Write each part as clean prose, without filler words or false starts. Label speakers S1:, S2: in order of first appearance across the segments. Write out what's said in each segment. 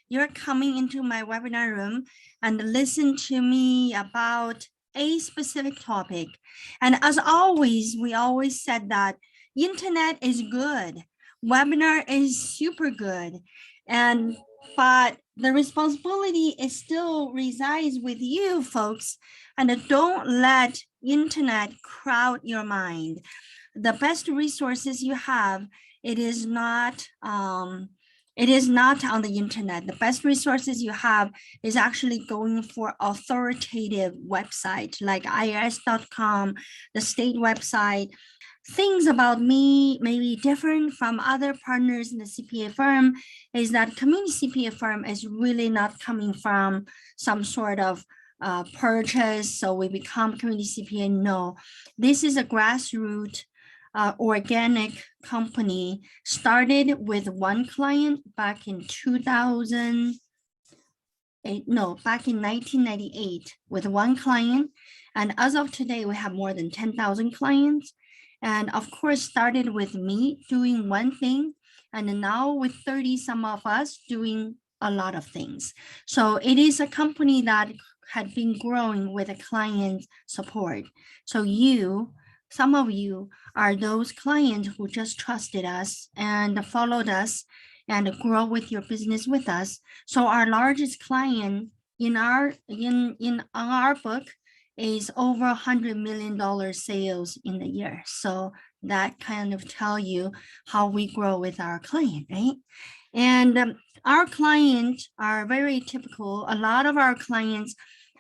S1: you're coming into my webinar room and listen to me about a specific topic. And as always, we always said that internet is good, webinar is super good, but the responsibility is still resides with you folks, and don't let internet crowd your mind. The best resources you have, it is not on the internet. The best resources you have is actually going for authoritative website like irs.com, the state website. Things about me may be different from other partners in the CPA firm is that community CPA firm is really not coming from some sort of purchase, so we become community CPA. No, this is a grassroots organic company, started with one client back in 1998 with one client. And as of today, we have more than 10,000 clients. And of course, started with me doing one thing, and now with 30 some of us doing a lot of things. So it is a company that had been growing with a client support. So some of you are those clients who just trusted us and followed us and grow with your business with us. So our largest client in our book is over $100 million sales in a year. So that kind of tell you how we grow with our client, right? And our clients are very typical. A lot of our clients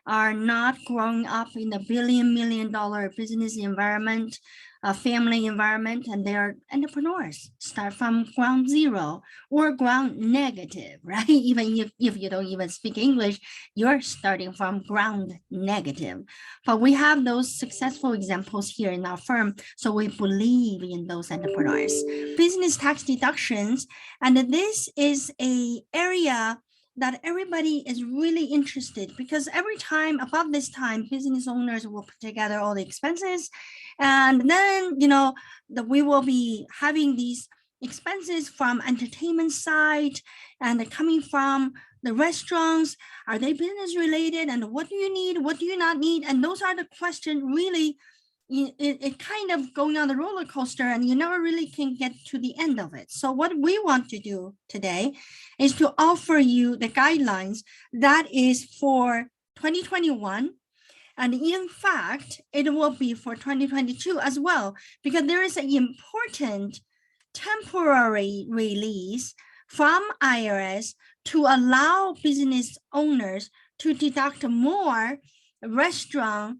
S1: are not growing up in a $1 million business environment, a family environment, and they are entrepreneurs, start from ground zero or ground negative, right? Even if you don't even speak English, you're starting from ground negative. But we have those successful examples here in our firm, so we believe in those entrepreneurs. Business tax deductions, and this is an area that everybody is really interested, because every time about this time, business owners will put together all the expenses, and then we will be having these expenses from entertainment side and coming from the restaurants. Are they business related, and what do you need, what do you not need? And those are the questions really. It kind of going on the roller coaster, and you never really can get to the end of it. So what we want to do today is to offer you the guidelines that is for 2021. And in fact, it will be for 2022 as well, because there is an important temporary release from IRS to allow business owners to deduct more restaurant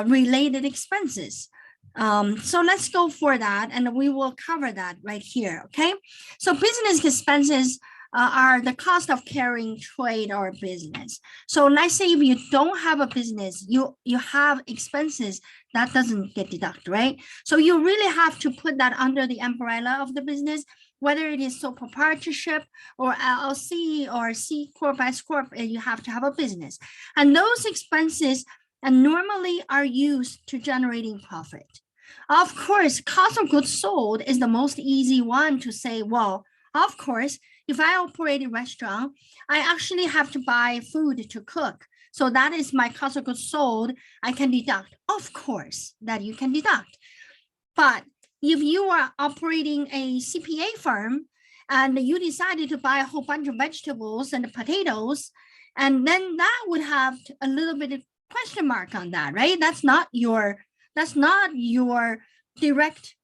S1: related expenses. So let's go for that, and we will cover that right here, okay? So business expenses are the cost of carrying trade or business. So let's say if you don't have a business, you have expenses that doesn't get deducted, right? So you really have to put that under the umbrella of the business, whether it is sole proprietorship or LLC or C Corp, S Corp, you have to have a business. And those expenses normally are used to generating profit. Of course, cost of goods sold is the most easy one to say, well, of course, if I operate a restaurant, I actually have to buy food to cook. So that is my cost of goods sold. I can deduct. Of course, that you can deduct. But if you are operating a CPA firm and you decided to buy a whole bunch of vegetables and potatoes, and then that would have a little bit of question mark on that, right? That's not your direct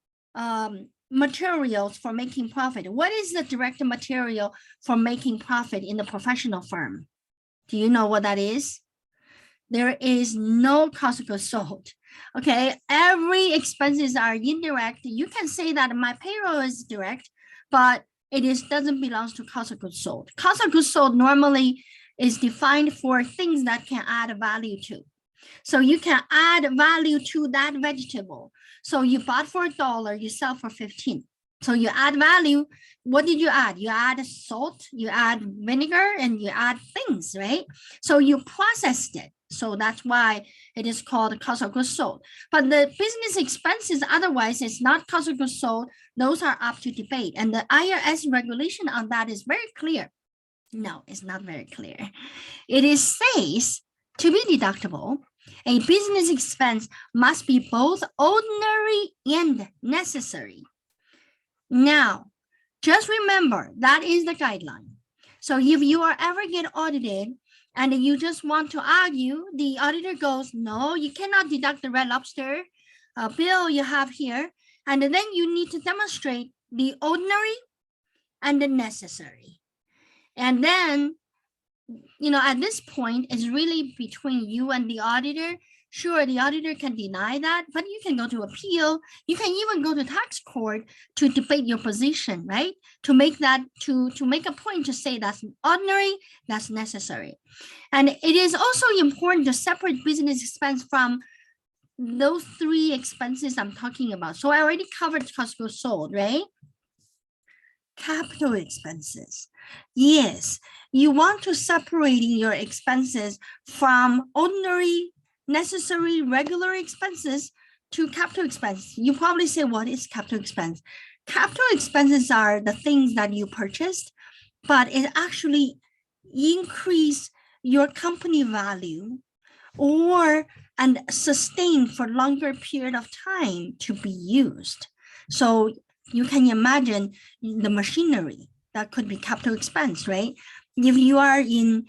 S1: materials for making profit. What is the direct material for making profit in the professional firm? Do you know what that is? There is no cost of goods sold. Okay, every expenses are indirect. You can say that my payroll is direct, but it doesn't belong to cost of goods sold. Cost of goods sold normally is defined for things that can add value to. So you can add value to that vegetable. So you bought for $1, you sell for 15. So you add value. What did you add? You add salt, you add vinegar, and you add things, right? So you processed it. So that's why it is called cost of goods sold. But the business expenses, otherwise, it's not cost of goods sold. Those are up to debate. And the IRS regulation on that is very clear. No, it's not very clear. It is says to be deductible, a business expense must be both ordinary and necessary. Now, just remember that is the guideline. So if you are ever get audited and you just want to argue, the auditor goes, no, you cannot deduct the Red Lobster bill you have here. And then you need to demonstrate the ordinary and the necessary. And then, at this point, it's really between you and the auditor. Sure, the auditor can deny that, but you can go to appeal. You can even go to tax court to debate your position, right? To make that, to make a point to say that's ordinary, that's necessary. And it is also important to separate business expense from those three expenses I'm talking about. So I already covered cost of goods sold, right? Capital expenses. Yes, you want to separate your expenses from ordinary, necessary, regular expenses to capital expense. You probably say, what is capital expense? Capital expenses are the things that you purchased, but it actually increase your company value or and sustain for longer period of time to be used. So you can imagine the machinery that could be capital expense, right? If you are in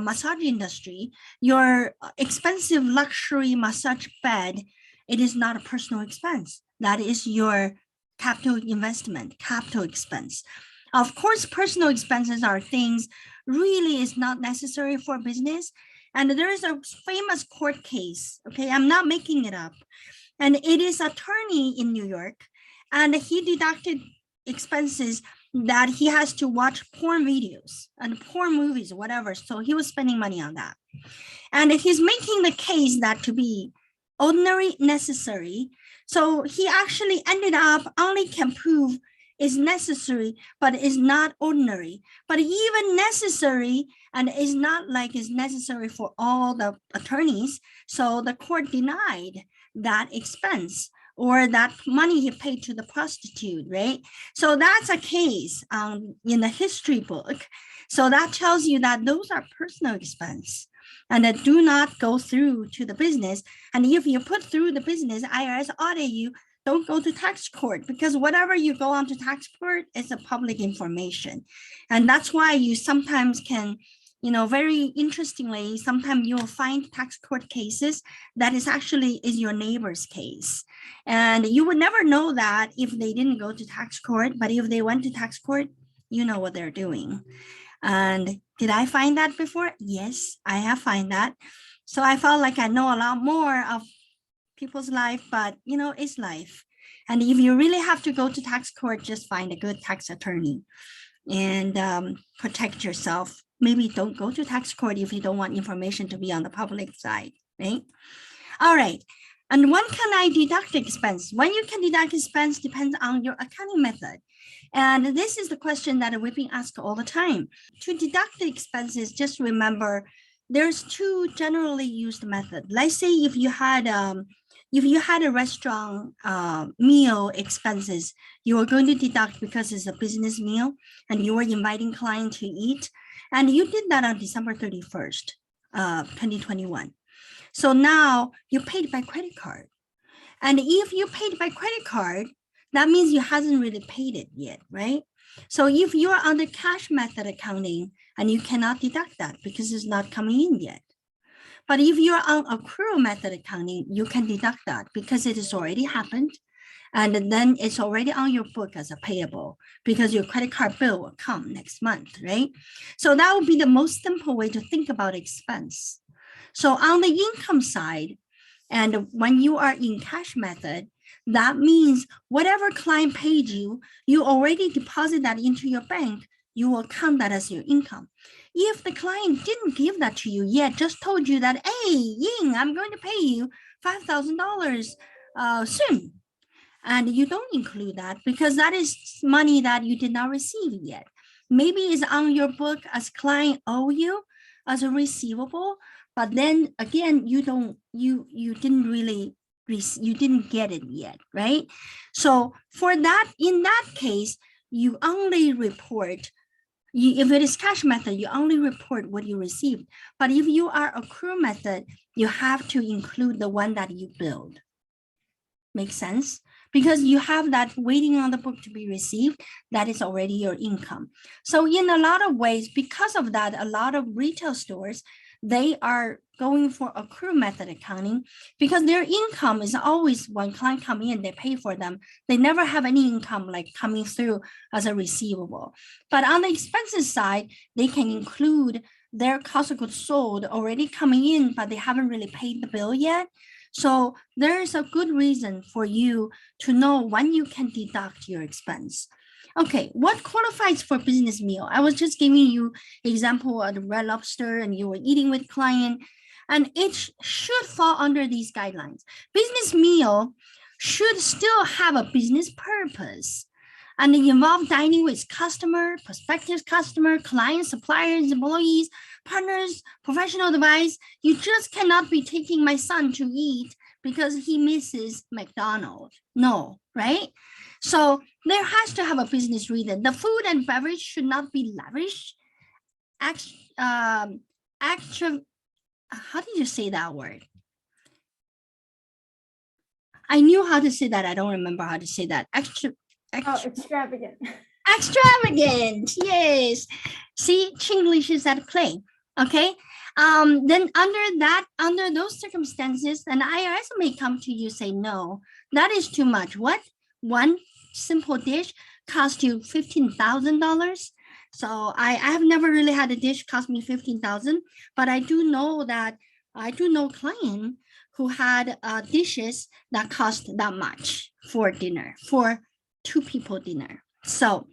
S1: massage industry, your expensive luxury massage bed, it is not a personal expense. That is your capital investment, capital expense. Of course, personal expenses are things really is not necessary for business. And there is a famous court case, okay? I'm not making it up. And it is an attorney in New York, and he deducted expenses that he has to watch porn videos and porn movies, whatever. So he was spending money on that. And he's making the case that to be ordinary, necessary. So he actually ended up only can prove is necessary, but is not ordinary. But even necessary and is not like is necessary for all the attorneys. So the court denied that expense or that money he paid to the prostitute, right? So that's a case in the history book. So that tells you that those are personal expense and that do not go through to the business. And if you put through the business, IRS audit you, don't go to tax court, because whatever you go on to tax court is a public information. And that's why you sometimes can, very interestingly, sometimes you'll find tax court cases that is actually is your neighbor's case. And you would never know that if they didn't go to tax court, but if they went to tax court, you know what they're doing. And did I find that before? Yes, I have found that. So I felt like I know a lot more of people's life, but it's life. And if you really have to go to tax court, just find a good tax attorney and protect yourself. Maybe don't go to tax court if you don't want information to be on the public side, right? All right. And when can I deduct expense? When you can deduct expense depends on your accounting method. And this is the question that we've been asked all the time. To deduct the expenses, just remember there's two generally used methods. Let's say if you had a restaurant meal expenses, you are going to deduct because it's a business meal and you are inviting client to eat. And you did that on December 31st, 2021. So now you paid by credit card. And if you paid by credit card, that means you hasn't really paid it yet, right? So if you are under cash method accounting and you cannot deduct that because it's not coming in yet. But if you're on accrual method accounting, you can deduct that because it has already happened. And then it's already on your book as a payable because your credit card bill will come next month, right? So that would be the most simple way to think about expense. So on the income side, and when you are in cash method, that means whatever client paid you, you already deposit that into your bank, you will count that as your income. If the client didn't give that to you yet, just told you that, hey, Ying, I'm going to pay you $5,000 soon. And you don't include that because that is money that you did not receive yet. Maybe it's on your book as client owe you as a receivable, but then again, you didn't get it yet, right? So for that, in that case, you only report if it is cash method, you only report what you received. But if you are accrue method, you have to include the one that you billed. Make sense? Because you have that waiting on the book to be received, that is already your income. So in a lot of ways, because of that, a lot of retail stores, they are going for accrue method accounting because their income is always when client come in, they pay for them. They never have any income like coming through as a receivable. But on the expenses side, they can include their cost of goods sold already coming in, but they haven't really paid the bill yet. So there is a good reason for you to know when you can deduct your expense. Okay, what qualifies for business meal? I was just giving you example of the Red Lobster and you were eating with client, and it should fall under these guidelines. Business meal should still have a business purpose and involve dining with customer, prospective customer, clients, suppliers, employees, partners, professional advice. You just cannot be taking my son to eat because he misses McDonald's. No, right? So there has to have a business reason. The food and beverage should not be lavish. How did you say that word? I knew how to say that. I don't remember how to say that.
S2: Extravagant.
S1: Extravagant, yes. See, Chinglish is at play. Okay. Then under those circumstances, an IRS may come to you say, no, that is too much. What? One simple dish cost you $15,000. So I have never really had a dish cost me $15,000, but I do know client who had dishes that cost that much for dinner, for 2 people dinner. So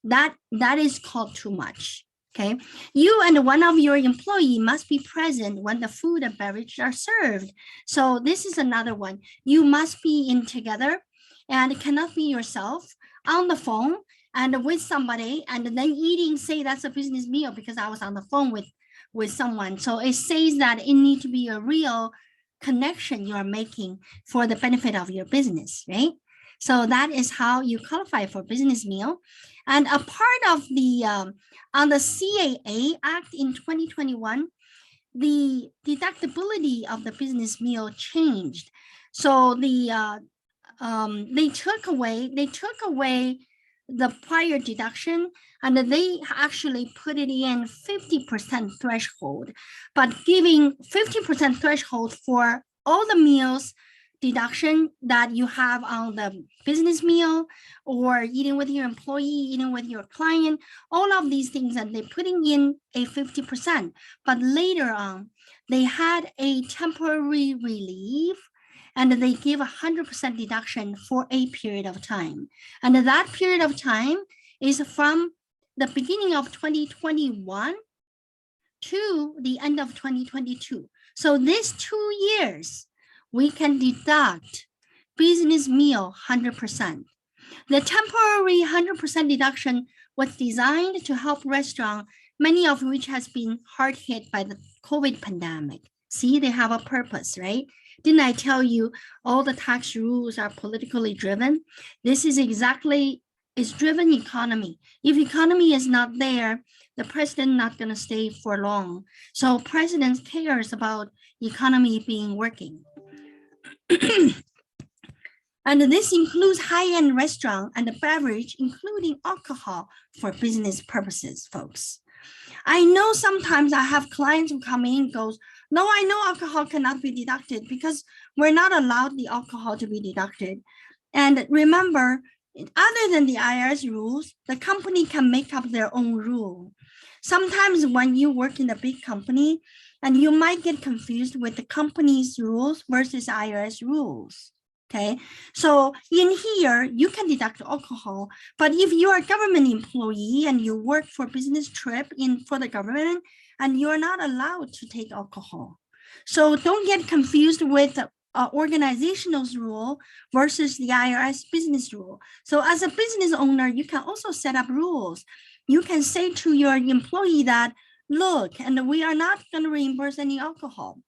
S1: that is called too much. Okay, you and one of your employee must be present when the food and beverage are served. So this is another one. You must be in together and cannot be yourself on the phone and with somebody and then eating, say that's a business meal because I was on the phone with someone. So it says that it needs to be a real connection you're making for the benefit of your business, right? So that is how you qualify for business meal. And a part of the, on the CAA Act in 2021, the deductibility of the business meal changed. So the they took away the prior deduction and they actually put it in 50% threshold, but giving 50% threshold for all the meals deduction that you have on the business meal or eating with your employee, eating with your client, all of these things, and they're putting in a 50%. But later on, they had a temporary relief and they give 100% deduction for a period of time. And that period of time is from the beginning of 2021 to the end of 2022. So these 2 years, we can deduct business meal 100%. The temporary 100% deduction was designed to help restaurants, many of which has been hard hit by the COVID pandemic. See, they have a purpose, right? Didn't I tell you all the tax rules are politically driven? This is exactly, it's driven economy. If economy is not there, the president not gonna stay for long. So president cares about economy being working. And this includes high-end restaurant and beverage, including alcohol for business purposes, folks. I know sometimes I have clients who come in and goes, no, I know alcohol cannot be deducted because we're not allowed the alcohol to be deducted. And remember, other than the IRS rules, the company can make up their own rule. Sometimes when you work in a big company, and you might get confused with the company's rules versus IRS rules. Okay, so in here, you can deduct alcohol, but if you are a government employee and you work for business trip for the government, and you're not allowed to take alcohol. So don't get confused with organizational rule versus the IRS business rule. So as a business owner, you can also set up rules. You can say to your employee that, look, and we are not going to reimburse any alcohol.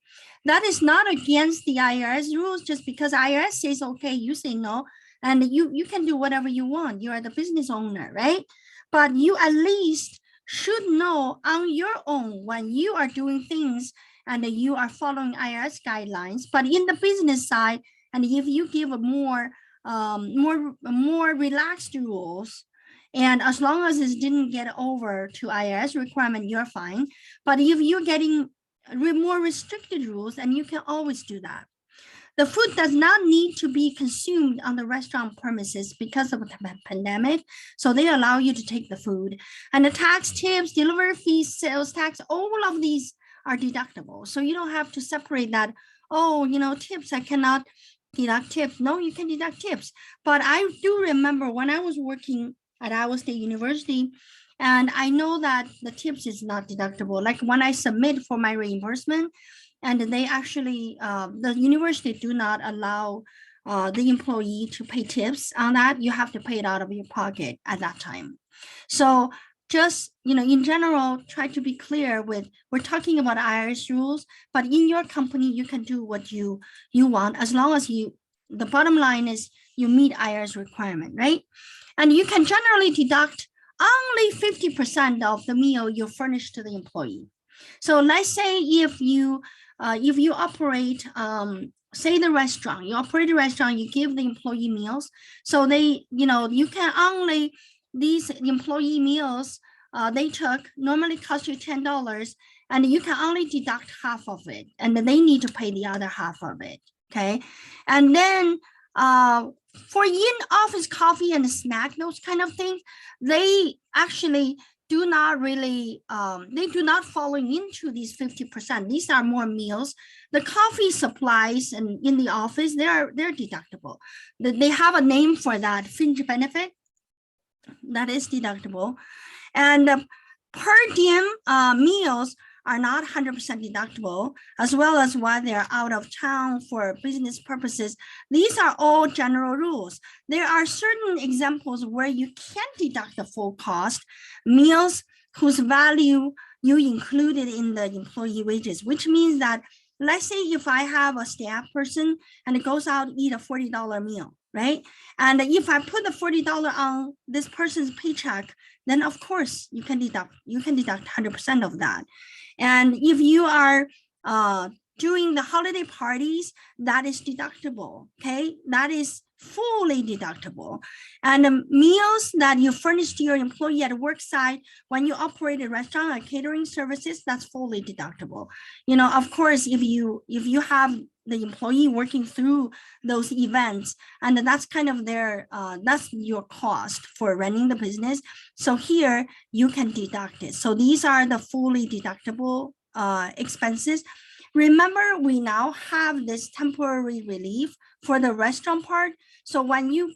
S1: That is not against the IRS rules just because IRS says, okay, you say no, and you can do whatever you want. You are the business owner, right? But you at least should know on your own when you are doing things and you are following IRS guidelines. But in the business side, and if you give a more relaxed rules, and as long as it didn't get over to IRS requirement, you're fine. But if you're getting more restricted rules, and you can always do that. The food does not need to be consumed on the restaurant premises because of the pandemic. So they allow you to take the food. And the tax, tips, delivery fees, sales tax, all of these are deductible. So you don't have to separate that. Oh, tips, I cannot deduct tips. No, you can deduct tips. But I do remember when I was working at Iowa State University, and I know that the tips is not deductible. Like when I submit for my reimbursement, and they actually, the university do not allow the employee to pay tips on that. You have to pay it out of your pocket at that time. So just, in general, try to be clear with, we're talking about IRS rules, but in your company, you can do what you want, as long as the bottom line is you meet IRS requirement, right? And you can generally deduct only 50% of the meal you furnish to the employee. So let's say if you operate, say the restaurant, you operate a restaurant, you give the employee meals. So they, you can only, these employee meals they took normally cost you $10, and you can only deduct half of it, and then they need to pay the other half of it. Okay. And then for in-office coffee and snack, those kind of things, they actually do not really, they do not fall into these 50%. These are more meals. The coffee supplies and in the office, they're deductible. They have a name for that, fringe benefit, that is deductible. And per diem meals are not 100% deductible, as well as while they're out of town for business purposes. These are all general rules. There are certain examples where you can deduct the full cost, meals whose value you included in the employee wages, which means that, let's say if I have a staff person and it goes out eat a $40 meal, right? And if I put the $40 on this person's paycheck, then of course you can deduct 100% of that. And if you are doing the holiday parties, that is deductible, okay? That is fully deductible. And the meals that you furnish to your employee at work site when you operate a restaurant or catering services, that's fully deductible. Of course, if you have the employee working through those events, and that's kind of their, that's your cost for running the business. So here you can deduct it. So these are the fully deductible expenses. Remember, we now have this temporary relief for the restaurant part. So when you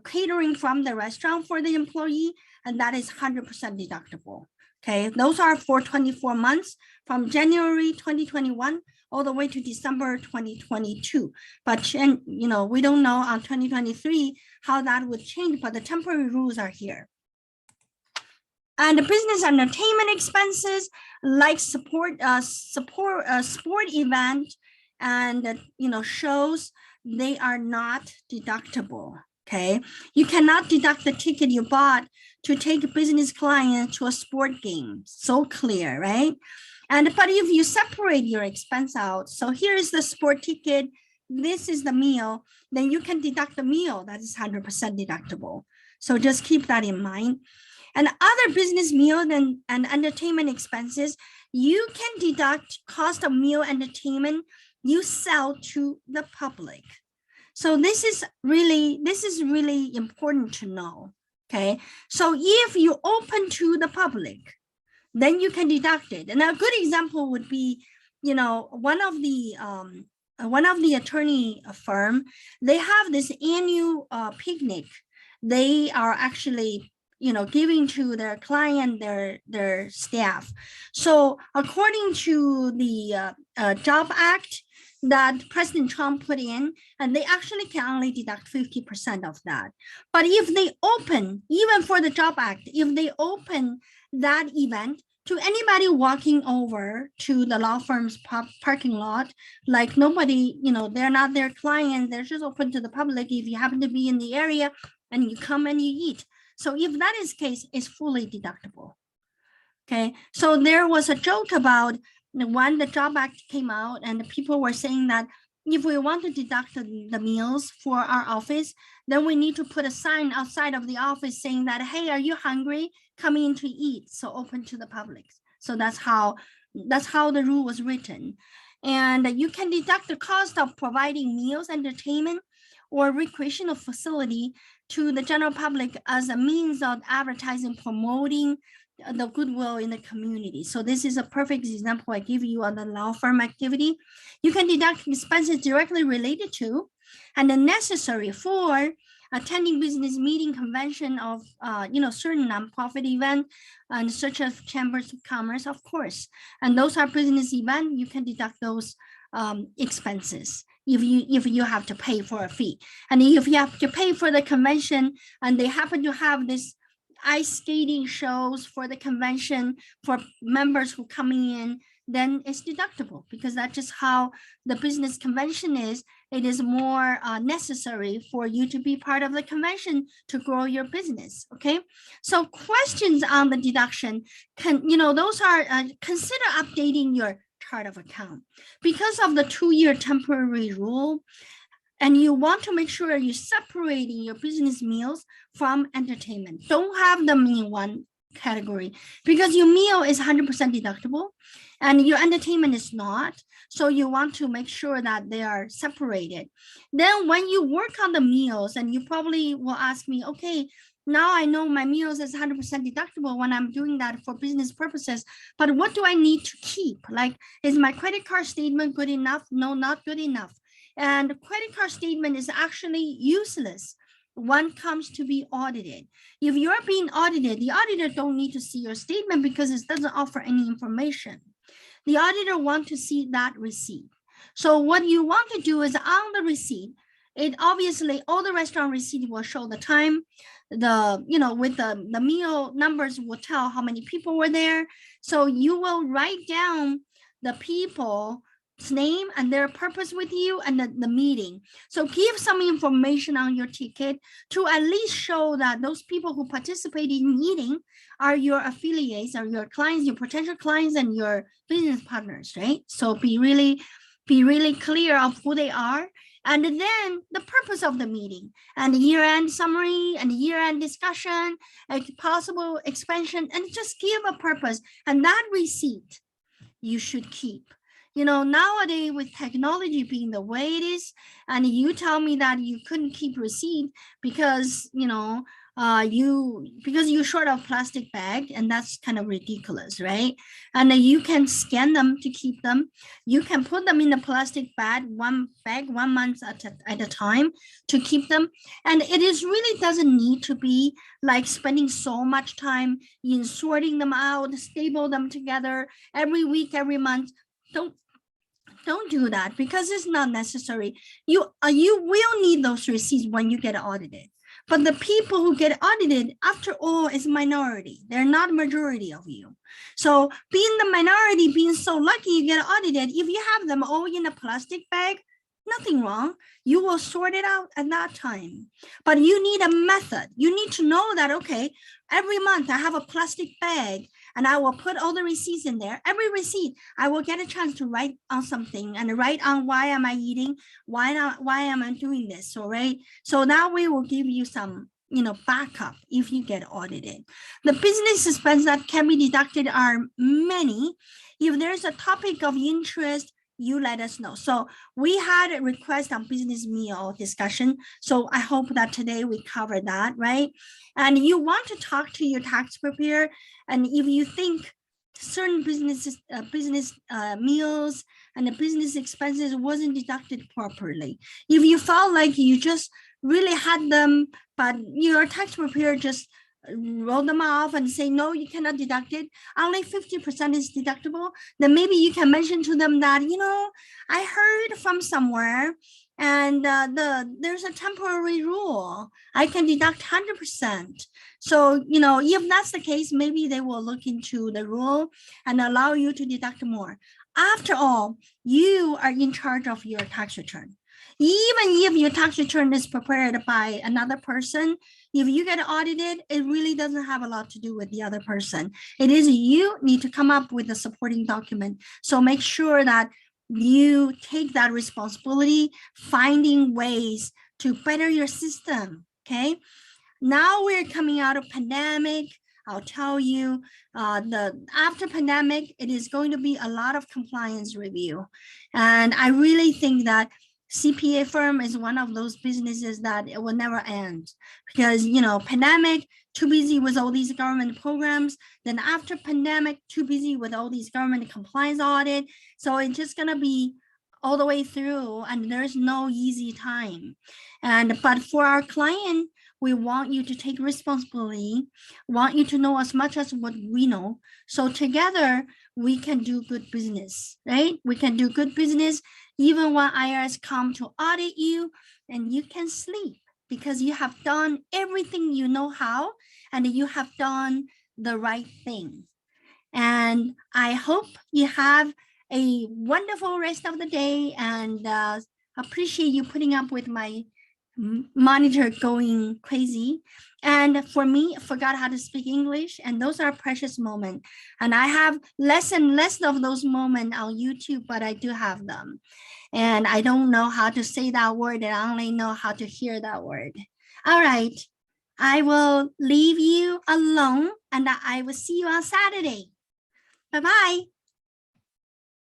S1: catering from the restaurant for the employee, and that is 100% deductible. Okay, those are for 24 months from January 2021 all the way to December 2022. But we don't know on 2023 how that would change, but the temporary rules are here. And the business entertainment expenses like sport event and shows, they are not deductible. Okay, you cannot deduct the ticket you bought to take a business client to a sport game. So clear, right? But if you separate your expense out, so here is the sport ticket, this is the meal, then you can deduct the meal. That is 100% deductible. So just keep that in mind. And other business meal and entertainment expenses, you can deduct cost of meal entertainment you sell to the public. So this is really important to know. Okay, so if you open to the public, then you can deduct it. And a good example would be, one of the attorney firm, they have this annual picnic. They are actually giving to their client, their staff. So according to the Job Act that President Trump put in, and they actually can only deduct 50% of that. But if they open, even for the Job Act, if they open that event to anybody walking over to the law firm's parking lot, like nobody, they're not their client, they're just open to the public if you happen to be in the area and you come and you eat. So if that is the case, it's fully deductible. Okay, so there was a joke about when the Job Act came out, and the people were saying that if we want to deduct the meals for our office, then we need to put a sign outside of the office saying that, hey, are you hungry? Come in to eat. So open to the public. So that's how the rule was written. And you can deduct the cost of providing meals, entertainment, or recreational facility to the general public as a means of advertising, promoting the goodwill in the community. So this is a perfect example I give you on the law firm activity. You can deduct expenses directly related to and necessary for attending business meeting, convention of certain nonprofit event, and such as chambers of commerce, of course. And those are business event. You can deduct those expenses if you have to pay for a fee. And if you have to pay for the convention and they happen to have this ice skating shows for the convention for members who coming in, then it's deductible, because that's just how the business convention is. It is more necessary for you to be part of the convention to grow your business. Okay, so questions on the deduction those are consider updating your chart of account because of the 2-year temporary rule. And you want to make sure you're separating your business meals from entertainment. Don't have them in one category, because your meal is 100% deductible and your entertainment is not. So you want to make sure that they are separated. Then when you work on the meals, and you probably will ask me, okay, now I know my meals is 100% deductible when I'm doing that for business purposes, but what do I need to keep? Like, is my credit card statement good enough? No, not good enough. And credit card statement is actually useless when it comes to be audited. If you're being audited, the auditor don't need to see your statement because it doesn't offer any information. The auditor wants to see that receipt. So what you want to do is on the receipt, it obviously all the restaurant receipt will show the time, with the meal numbers will tell how many people were there. So you will write down the people's name and their purpose with you and the meeting. So give some information on your ticket to at least show that those people who participate in meeting are your affiliates, are your clients, your potential clients, and your business partners, right? So be really clear of who they are. And then the purpose of the meeting and the year-end summary and year-end discussion, a possible expansion, and just give a purpose. And that receipt you should keep. Nowadays with technology being the way it is, and you tell me that you couldn't keep receipt because you're short of plastic bag, and that's kind of ridiculous, right? And you can scan them to keep them. You can put them in the plastic bag 1 month at a time to keep them. And it is really doesn't need to be like spending so much time in sorting them out, staple them together every week, every month. Don't do that, because it's not necessary. You will need those receipts when you get audited. But the people who get audited, after all, is minority. They're not majority of you. So being the minority, being so lucky you get audited, if you have them all in a plastic bag, nothing wrong. You will sort it out at that time. But you need a method. You need to know that, okay, every month I have a plastic bag and I will put all the receipts in there. Every receipt, I will get a chance to write on something and write on why am I eating, why am I doing this, all right? So that way will give you some backup if you get audited. The business expenses that can be deducted are many. If there's a topic of interest, you let us know. So we had a request on business meal discussion. So I hope that today we cover that, right? And you want to talk to your tax preparer. And if you think certain business meals and the business expenses wasn't deducted properly, if you felt like you just really had them, but your tax preparer just roll them off and say, no, you cannot deduct it, only 50% is deductible, then maybe you can mention to them that, I heard from somewhere and there's a temporary rule. I can deduct 100%. So, if that's the case, maybe they will look into the rule and allow you to deduct more. After all, you are in charge of your tax return. Even if your tax return is prepared by another person, if you get audited, it really doesn't have a lot to do with the other person. It is you need to come up with a supporting document. So make sure that you take that responsibility, finding ways to better your system, okay? Now we're coming out of pandemic. I'll tell you, after pandemic, it is going to be a lot of compliance review. And I really think that CPA firm is one of those businesses that it will never end because, you know, pandemic, too busy with all these government programs. Then after pandemic, too busy with all these government compliance audit. So it's just gonna be all the way through and there's no easy time. But for our client, we want you to take responsibility, want you to know as much as what we know. So together we can do good business, right? We can do good business even when IRS come to audit you, and you can sleep because you have done everything you know how, and you have done the right thing. And I hope you have a wonderful rest of the day, and appreciate you putting up with my monitor going crazy. And for me, I forgot how to speak English, and those are precious moments. And I have less and less of those moments on YouTube, but I do have them. And I don't know how to say that word, and I only know how to hear that word. All right, I will leave you alone, and I will see you on Saturday. Bye-bye.